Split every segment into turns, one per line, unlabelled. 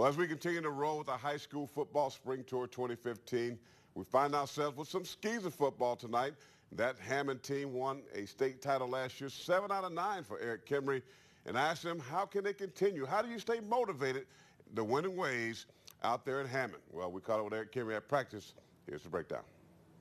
Well, as we continue to roll with the high school football spring tour 2015, we find ourselves with some Skeezer football tonight. That Hammond team won a state title last year, 7 out of 9 for Eric Kimry. And I asked him, how can they continue? How do you stay motivated the winning ways out there in Hammond? Well, we caught up with Eric Kimry at practice. Here's the breakdown.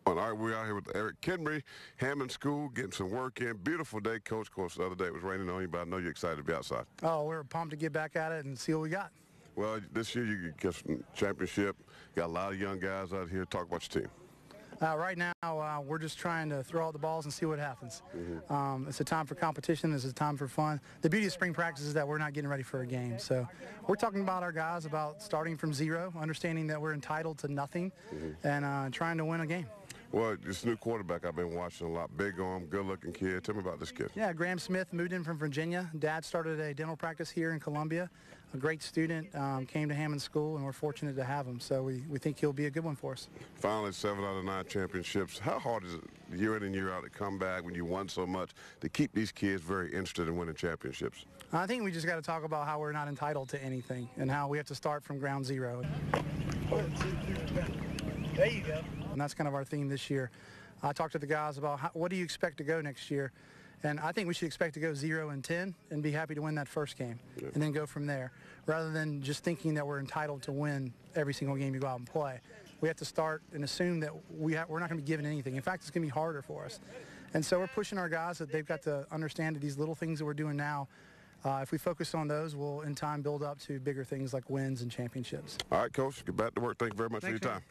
All right, we're out here with Eric Kimry, Hammond School, getting some work in. Beautiful day, Coach. Of course, the other day it was raining on you, but I know you're excited to be outside.
Oh, we're pumped to get back at it and see what we got.
Well, this year you get some championship. Got a lot of young guys out here. Talk about your team.
Right now, we're just trying to throw out the balls and see what happens. It's a time for competition. It's a time for fun. The beauty of spring practice is that we're not getting ready for a game. So we're talking about our guys about starting from zero, understanding that we're entitled to nothing, and trying to win a game.
Well, this new quarterback I've been watching a lot. Big arm, good-looking kid. Tell me about this kid.
Yeah, Graham Smith moved in from Virginia. Dad started a dental practice here in Columbia. A great student, came to Hammond School, and we're fortunate to have him. So we think he'll be a good one for us.
Finally, 7 out of 9 championships. How hard is it year in and year out to come back when you won so much to keep these kids very interested in winning championships?
I think we just got to talk about how we're not entitled to anything and how we have to start from ground zero. There you go. And that's kind of our theme this year. I talked to the guys about what do you expect to go next year, and I think we should expect to go 0-10 and be happy to win that first game, and then go from there, rather than just thinking that we're entitled to win every single game you go out and play. We have to start and assume that we're not going to be given anything. In fact, it's going to be harder for us. And so we're pushing our guys that they've got to understand that these little things that we're doing now, if we focus on those, we'll in time build up to bigger things like wins and championships.
All right, Coach, get back to work. Thank you very much for your time.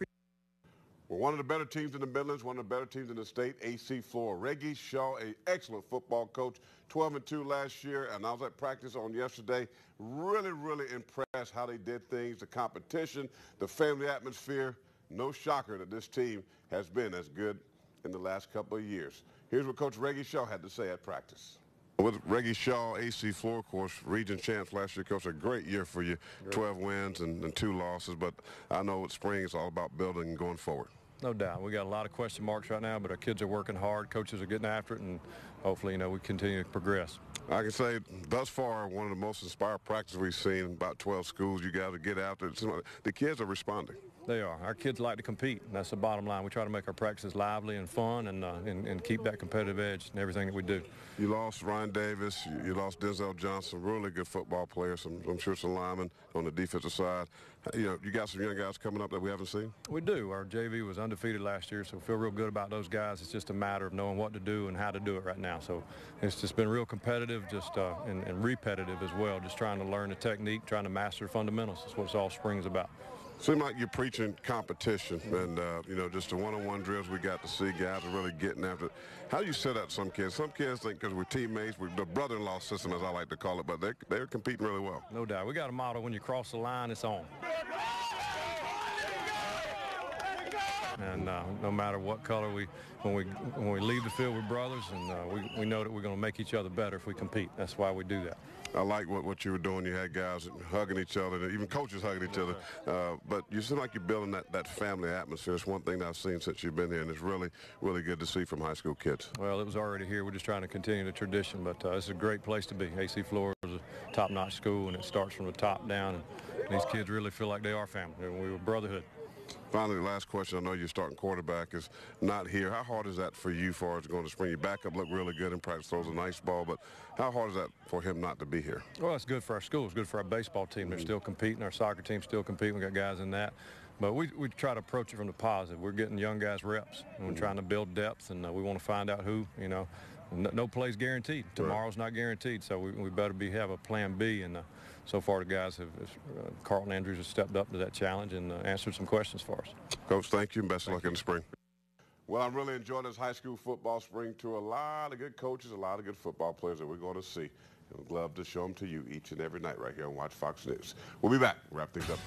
Well, one of the better teams in the Midlands, one of the better teams in the state, A.C. Flora. Reggie Shaw, an excellent football coach, 12-2 last year, and I was at practice on yesterday. Really, really impressed how they did things, the competition, the family atmosphere. No shocker that this team has been as good in the last couple of years. Here's what Coach Reggie Shaw had to say at practice. With Reggie Shaw, A.C. Flora, of course, region champs last year, Coach, a great year for you, 12 wins and 2 losses, but I know with spring it's all about building and going forward.
No doubt. We got a lot of question marks right now, but our kids are working hard. Coaches are getting after it, and hopefully, we continue to progress. I
can say thus far, one of the most inspired practices we've seen in about 12 schools. You got to get after it. The kids are responding.
They are. Our kids like to compete, and that's the bottom line. We try to make our practices lively and fun and keep that competitive edge in everything that we do.
You lost Ryan Davis. You lost Denzel Johnson, really good football players. I'm sure some linemen on the defensive side. You got some young guys coming up that we haven't seen?
We do. Our JV was undefeated last year, so we feel real good about those guys. It's just a matter of knowing what to do and how to do it right now. So it's just been real competitive and repetitive as well, just trying to learn the technique, trying to master the fundamentals. That's what all spring is about.
Seems like you're preaching competition, and just the one-on-one drills we got to see, guys are really getting after it. How do you set up some kids? Some kids think because we're teammates, we're the brother-in-law system, as I like to call it, but they're competing really well.
No doubt. We got a motto: when you cross the line, it's on. And no matter what color when we leave the field, we're brothers, and we know that we're going to make each other better if we compete. That's why we do that.
I like what you were doing. You had guys hugging each other, even coaches hugging each other. But you seem like you're building that family atmosphere. It's one thing that I've seen since you've been here, and it's really, really good to see from high school kids.
Well, it was already here. We're just trying to continue the tradition, but it's a great place to be. A.C. Flora is a top-notch school, and it starts from the top down, and these kids really feel like they are family. We were brotherhood.
Finally, the last question. I know your starting quarterback is not here. How hard is that for you as far as going to spring? Your backup looked really good in practice, throws a nice ball, but how hard is that for him not to be here?
Well, it's good for our school. It's good for our baseball team. They're still competing. Our soccer team's still competing. We got guys in that. But we try to approach it from the positive. We're getting young guys reps, and we're trying to build depth, and we want to find out who, No play's guaranteed. Tomorrow's not guaranteed, so we better have a plan B. And so far, the guys Carlton Andrews has stepped up to that challenge and answered some questions for us.
Coach, thank you, and best of luck in the spring. Well, I'm really enjoying this high school football spring tour. A lot of good coaches, a lot of good football players that we're going to see. And we'd love to show them to you each and every night right here on Watch Fox News. We'll be back. Wrap things up.